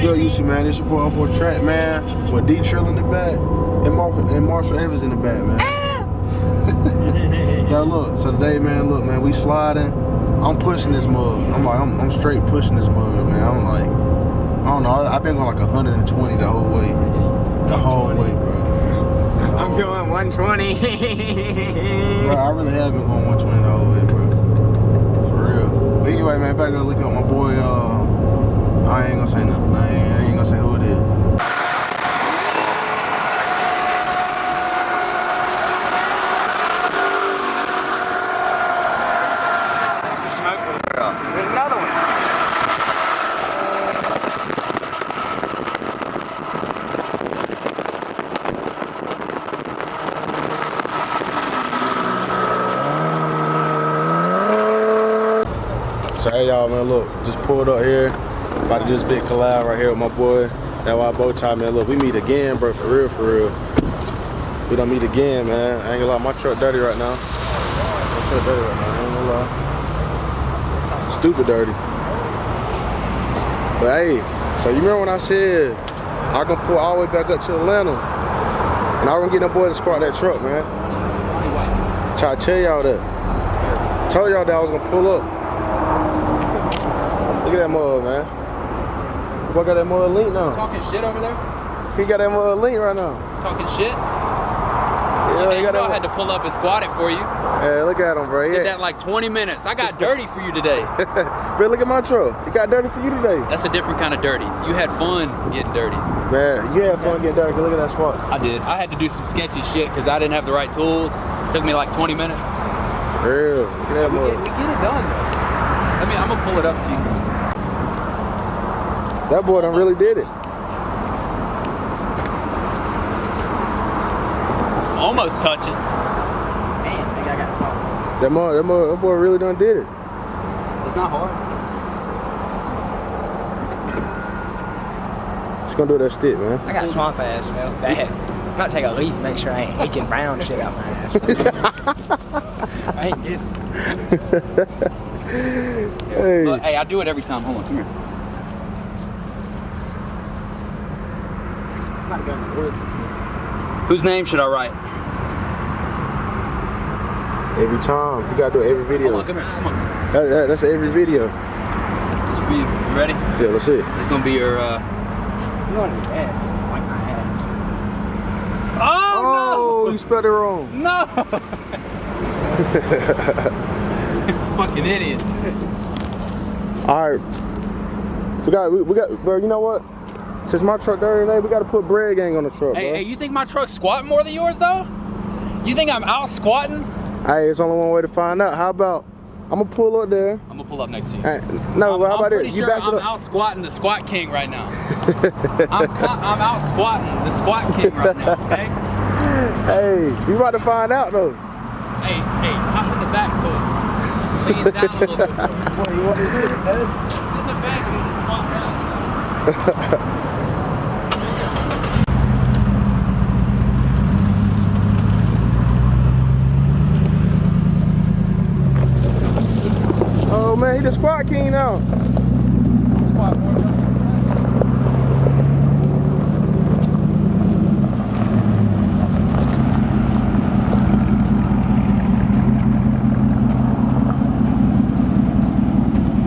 good, YouTube, man? It's your boy for a track, man. With D Trill in the back and Marshall Evans in the back, man. So look, so today, man, look, man, we sliding. I'm pushing this mug. I'm straight pushing this mug, man. I'm like, I don't know. I've been going like 120 the whole way. The whole way, bro. I'm going 120. Bro, I really have been going 120 the whole way, bro. For real. But anyway, man, back to look up my boy. I ain't gonna say nothing. I ain't gonna say who it is. There's another one. So hey y'all, man, look, just pulled up here. About to do this big collab right here with my boy. That's why Bowtie, man. Look, we meet again, bro, for real, for real. We don't meet again, man. I ain't gonna lie, my truck dirty right now. My truck dirty right now, I ain't gonna lie. Stupid dirty. But hey, so you remember when I said I can pull all the way back up to Atlanta and I was gonna get them boys to squat that truck, man. Try to tell y'all that. Told y'all that I was gonna pull up. Look at that mud, man. Boy got that mud link now. Talking shit over there? He got that mud link right now. Talking shit? Yeah, you know I had to pull up and squat it for you. Yeah, look at him, bro. Did that in like 20 minutes. I got dirty for you today. Bro, look at my truck. He got dirty for you today. That's a different kind of dirty. You had fun getting dirty. Man, you had fun getting dirty. Look at that squat. I did. I had to do some sketchy shit because I didn't have the right tools. It took me like 20 minutes. Real. Look at that we get it done though. I'm gonna pull it up so you can. That boy done really did it. Almost touching. Man, I think I got smart. That boy really done did it. It's not hard. Just gonna do that stick, man. I got swamp ass, smell bad. I'm about to take a leaf and make sure I ain't aching brown shit out my ass. I ain't getting it. Hey. Look, hey, I do it every time. Hold on, come here. I'm about to go in the woods. Whose name should I write? Every time. You gotta do it every video. Hold on, come here. Come on. That's every video. It's for you. You ready? Yeah, let's see. It's gonna be your. You want to be ass? Like my ass. Oh Oh, you spelled it wrong. no! No! Fucking idiot. All right. We got, bro. You know what? Since my truck dirty today, we got to put bread gang on the truck, Hey, bro. hey, you think my truck's squatting more than yours though? You think I'm out squatting? Hey, it's only one way to find out. How about I'm gonna pull up there? I'm gonna pull up next to you. Hey, no, how about this? You back I'm it up. out squatting the squat king right now. I'm out squatting the squat king right now. Okay. Hey, you about to find out though. Hey, hop in the back so lean down a little bit. What, you want me to sit in bed? Sit in the back and just squat down. Oh man, he the squat king now. Squat more.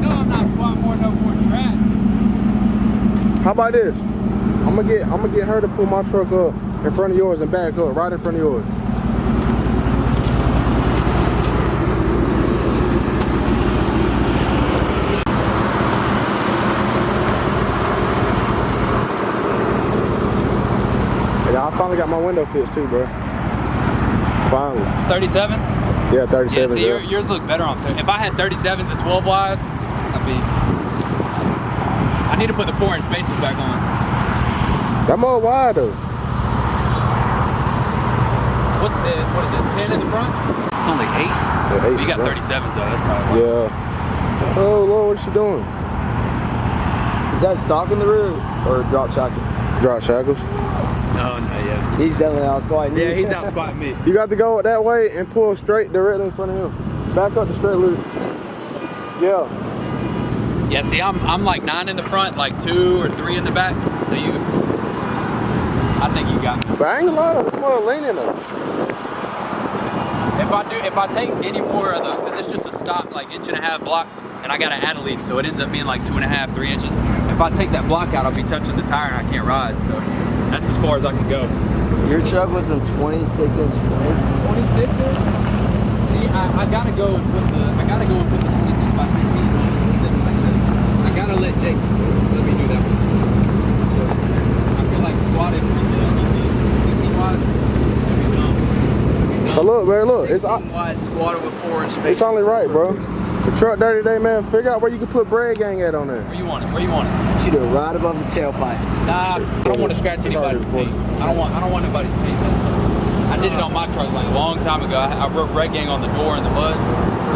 No, I'm not squatting more no more track. How about this? I'm gonna get her to pull my truck up in front of yours and back up right in front of yours. Yeah, I finally got my window fixed too, bro. Finally. It's 37s? Yeah, 37. Yeah, see, yours look better on 30. If I had 37s and 12 wides, I'd be. I need to put the 4-inch spacers back on. That more wide though. What is it? 10 in the front? It's only 8. Yeah, 8 Well, you got front. 37s though. That's probably why. Yeah. Oh Lord, what's she doing? Is that stock in the rear or drop shackles? Drop shackles. Oh, no, yeah. He's definitely out squatting. Yeah, he's out squatting me. You got to go that way and pull straight directly in front of him. Back up the straight loop. Yeah. Yeah, see, I'm like 9 in the front, like 2 or 3 in the back. So I think you got me. But I ain't gonna lie, I'm more leaning though. If I take any more of the, because it's just a stock like 1.5 inch block, and I gotta add a leaf, so it ends up being like 2.5, 3 inches. If I take that block out, I'll be touching the tire and I can't ride. So that's as far as I can go. Your truck was some 26 inch blade. 26 inch? See, I gotta go and put the 26 by 16 on like this. I gotta let Jake let me do that one. So I feel like squatting on the 16 wide would be dumb. So look, man, look, it's 16 wide squatter with 4 inch space. it's only right, bro. The truck dirty today, man. Figure out where you can put bread gang at on there. Where you want it? Where you want it? Should have right above the tailpipe. Nah, I don't want to scratch anybody's paint. I don't want nobody's paint. I did it on my truck like a long time ago. I wrote red gang on the door in the mud.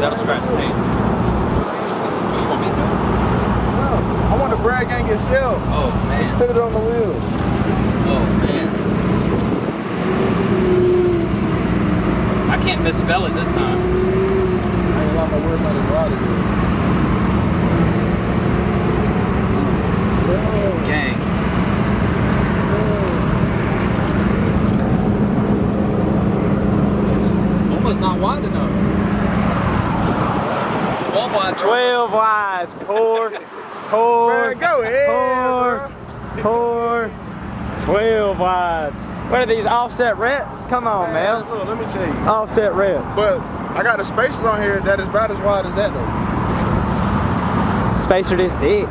That'll scratch paint. What you want me to do? I want the bread gang itself. Oh man. Put it on the wheels. Oh man. I can't misspell it this time. I ain't like my word about his body. Gang. Almost not wide enough. 12 wide. 12 wides. Pour. Man, go ahead. Pour. 12 wides. What are these offset reps? Come on, man. Look, let me tell you. Offset reps. But I got the spaces on here that is about as wide as that though. Spacer this dick.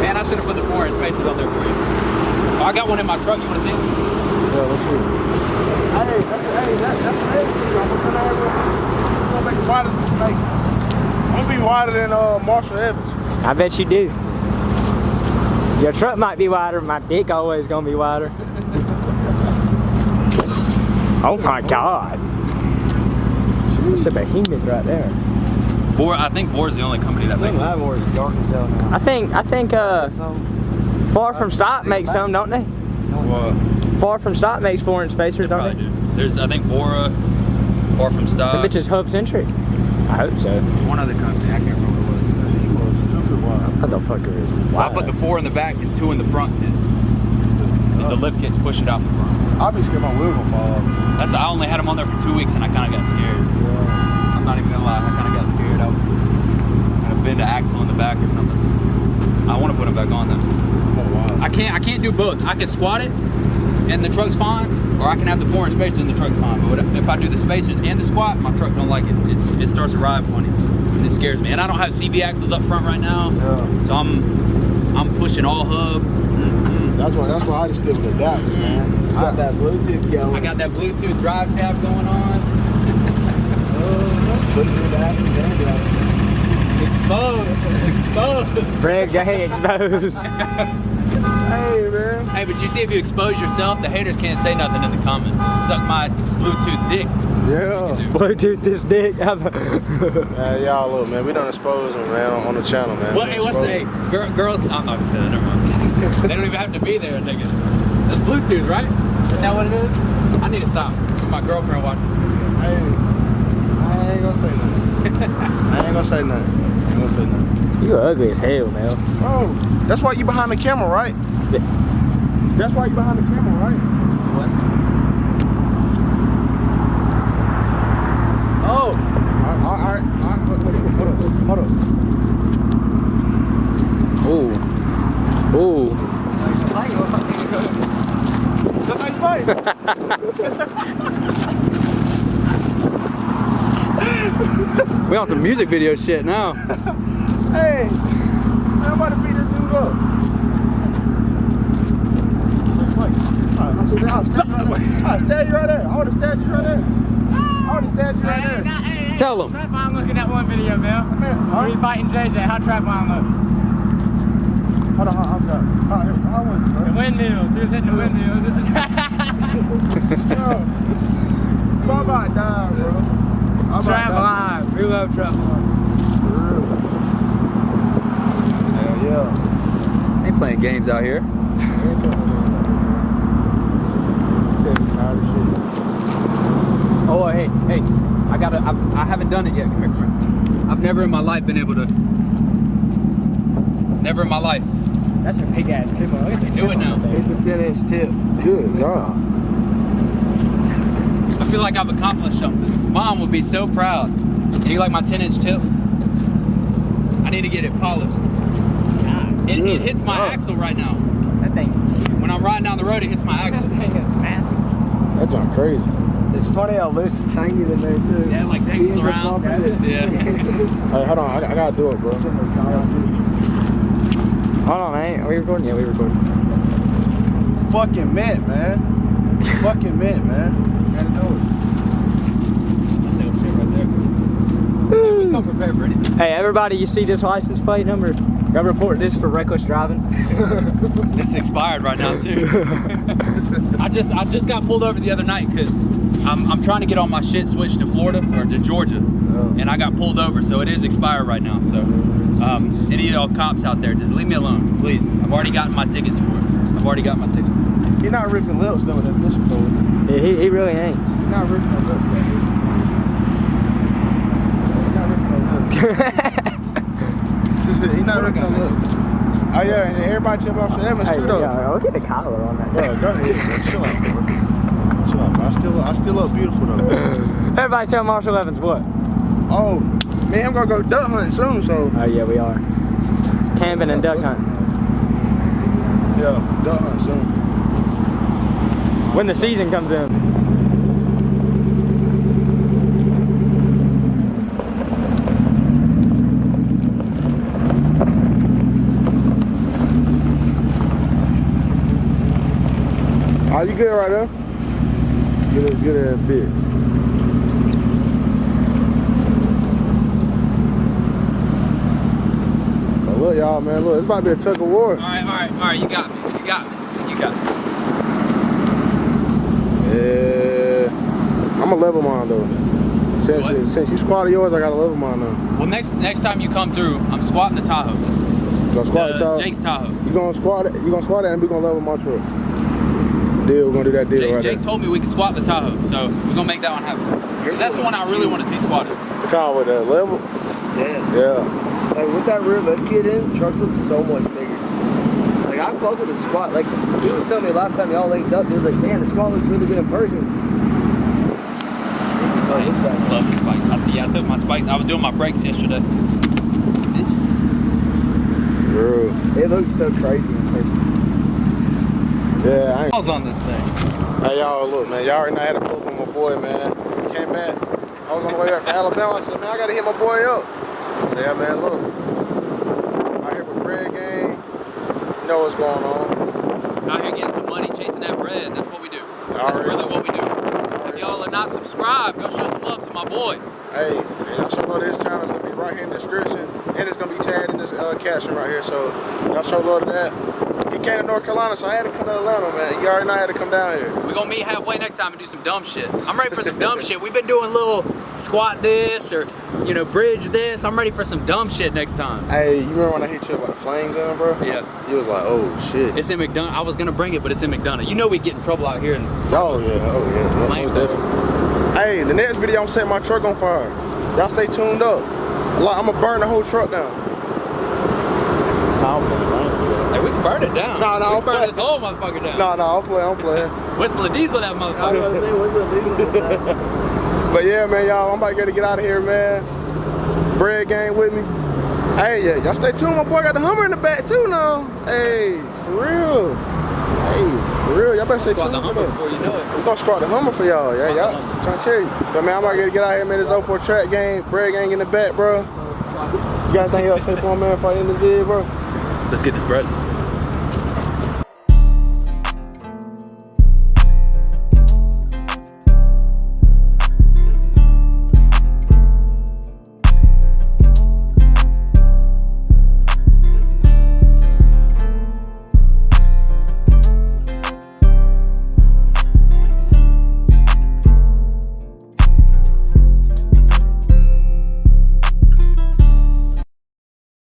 Man, I should have put the 4 inch spaces on there for you. Oh, I got one in my truck. You want to see it? Yeah, let's see. Hey, that's crazy. I'm gonna make it wider than like. I'm gonna be wider than Marshall Evans. I bet you do. Your truck might be wider, my dick always gonna be wider. Oh my God. That's a behemoth right there. I think Boar's the only company that makes it. Livemore's dark as hell now. I think Far From Stock makes some, don't they? What? Far From Stock makes 4 inch spacers, don't Probably they? do. There's, I think, Bora, Far From Stock. That bitch is Hub Centric. I hope so. There's one other company. I can't remember what it was. What the fuck is So I put the 4 in the back and 2 in the front. Because the lift kits push it out the front. I'll be scared my wheel gonna fall off. I only had them on there for 2 weeks and I kind of got scared. Yeah. I'm not even gonna lie, I kind of got scared. I would have been to axle in the back or something. I want to put them back on though. Oh, wow. I can't do both. I can squat it and the truck's fine, or I can have the 4 inch spacers and the truck's fine. But if I do the spacers and the squat, my truck don't like it. It starts to ride funny and it scares me. And I don't have CB axles up front right now, Yeah. so I'm pushing all hub. That's why I just stick with the daps, man. I got that Bluetooth going. I got that Bluetooth drive shaft going on. Exposed. Fred gang exposed. Hey, man. Hey, but you see, if you expose yourself, the haters can't say nothing in the comments. Suck my Bluetooth dick. Yeah. Bluetooth this dick. Y'all look, man. We done exposed them, man, on the channel, man. What? Hey, what's the girls? I'm not gonna say that. Never mind. They don't even have to be there, nigga. That's Bluetooth, right? Isn't that what it is? I need to stop. My girlfriend watches this video. Hey, I ain't gonna say nothing. I ain't gonna say nothing. You ugly as hell, man. Bro, that's why you behind the camera, right? That's why you behind the camera, right? What? Oh. All right. Hold up. Ooh. Ooh. That's how you fight. We on some music video shit now. Hey, man, I'm about to beat this dude up. I'll stand you right there. I want to stand you right there. Tell them. Trap on look at that one video, Bill. Where you fighting JJ? How trap on look? Hold on, I'm sorry. How was it, bro? The windmills. He was hitting the windmills. Bro, I'm about to die, bro. Trap live. We love trap live. Hell yeah. Ain't playing games out here. Said tired of shit. Oh, hey, I haven't done it yet. Come here, friend. I've never in my life been able to. Never in my life. That's a big ass tip. Look at the Do it now. It's a 10-inch tip. Good God. I feel like I've accomplished something. Mom would be so proud. You like my 10-inch tip? I need to get it polished. God, It hits my axle right now. that thing is huge. When I'm riding down the road, it hits my That axle. thing is massive. That junk crazy. It's funny how loose it's hanging in there too. Yeah, it like dangles He ends up around. bumping it. Yeah. Hey, hold on. I gotta do it, bro. Hold on, man. Are we recording? Yeah, we recording. Fucking mint, man. Fucking mint, man. Gotta do it. That's that shit right there. We come prepared for anything. Hey, everybody, you see this license plate number? Gotta report this for reckless driving. It's expired right now too. I just got pulled over the other night because I'm trying to get all my shit switched to Florida or to Georgia, and I got pulled over, so it is expired right now. So any of y'all cops out there, just leave me alone, please. I've already gotten my tickets for it. I've already got my tickets. You're not ripping lips though with that fishing pole. Yeah, he really ain't. You're not ripping no lips, bro. You're not ripping no lips. He's not ripping no lips. Oh yeah, and everybody tell me Marshall Evans Hey, too though. yeah, look at the collar on that. Bro, go ahead, bro. Chill out, bro. Chill out, bro. I still look beautiful though. Everybody tell Marshall Evans what? Oh, man, I'm gonna go duck hunting soon, so. Oh yeah, we are. Camping and duck hunting. Yeah, duck hunting soon. When the season comes in. Oh, you good right there? Good ass bit. So look, y'all, man, look, it's about to be a tug of war. All right, you got me. Yeah, I'm a level mine though. Since you squatted yours, I got a level mine now. Well, next time you come through, I'm squatting the Tahoe. You gonna squat the Tahoe? Jake's Tahoe. You gonna squat it? You gonna squat it and we gonna level my truck. Deal, we're gonna do that deal right Jake there. told me we could squat the Tahoe, so we're gonna make that one happen. Because that's the one I really want to see squatted. The Tahoe with that level? Yeah. Yeah. Like with that rear lift kit in, trucks look so much bigger. Like I fuck with the squat. Like he was telling me last time y'all linked up, he was like, man, the squat looks really good in person. Spikes. Love the spikes. I took my spikes. I was doing my brakes yesterday. Bro. It looks so crazy in person. Yeah, I was on this thing. Hey y'all, look, man, y'all already know I had to pull up with my boy, man. Came back. I was on the way back from Alabama. I said, man, I gotta hit my boy up. I said, yeah, man, look. Out here with bread game. You know what's going on. Out here getting some money, chasing that bread. That's what we do. That's really what we do. If y'all are not subscribed, go show some love to my boy. Hey, y'all show love to his channel. It's gonna be right here in the description. And it's gonna be tagged in this caption right here. So y'all show love to that. He came to North Carolina, so I had to come to Atlanta, man. You already know I had to come down here. We're gonna meet halfway next time and do some dumb shit. I'm ready for some dumb shit. We've been doing little squat this or, you know, bridge this. I'm ready for some dumb shit next time. Hey, you remember when I hit you up about the flame gun, bro? Yeah. You was like, oh shit. It's in McDonough. I was gonna bring it, but it's in McDonough. You know we get in trouble out here. Oh yeah. Flame Most definitely. Hey, the next video I'm setting my truck on fire. Y'all stay tuned up. I'm gonna burn the whole truck down. Hey, we can burn it down. No, we I'm can burn playing. this whole motherfucker down. No, I'm playing. Whistle the diesel that I was motherfucker. gonna say, what's up, diesel with that? But yeah, man, y'all, I'm about to get out of here, man. Bread gang with me. Hey, yeah, y'all stay tuned. My boy got the Hummer in the back too now. Hey, for real. Hey, for real. Y'all better stay tuned. Squat the Hummer before you know it. We're gonna squat the Hummer for y'all. Yeah, Squat y'all. the Hummer. Trying to tell you. But man, I'm about to get out here, man. This 04 track game. Bread gang in the back, bro. You got anything else to say for my man before I end the video, bro? Let's get this bread.